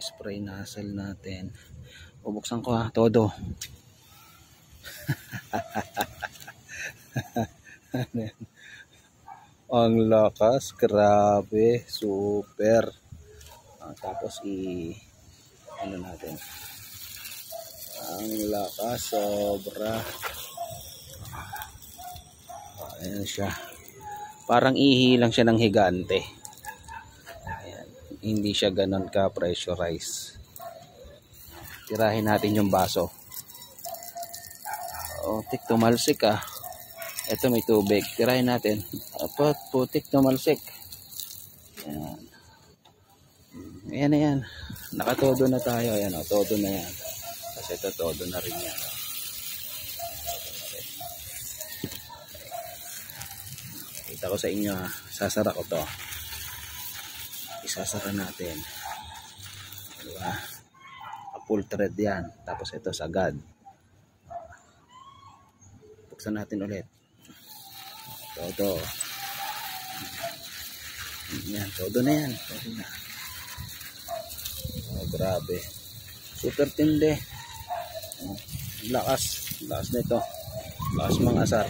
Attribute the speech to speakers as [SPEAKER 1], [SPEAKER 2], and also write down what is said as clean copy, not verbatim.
[SPEAKER 1] spray nozzle natin. Bubuksan ko ha, todo. Ang lakas, grabe, super. Tapos ano natin. Ang lakas, sobra. Ayan siya. Parang ihi lang siya ng higante. Ayan. Hindi siya ganon ka pressurize. Tirahin natin yung baso. Tik tumalsik ah. Ito may tubig. Tirahin natin. Putik tumalsik. Ayan. Ayan na yan. Nakatodo na tayo. Ayan o. Todo na yan. Kasi ito todo na rin yan. Kita ko sa inyo ha. Sasara ko to. Isasara natin. Diba? Full thread yan. Tapos ito sagad. Buksan natin ulit. Todo. Yan. Todo na yan. Todo na. Grabe. Super tindi. Lakas. Lakas nito. Lakas mga asar.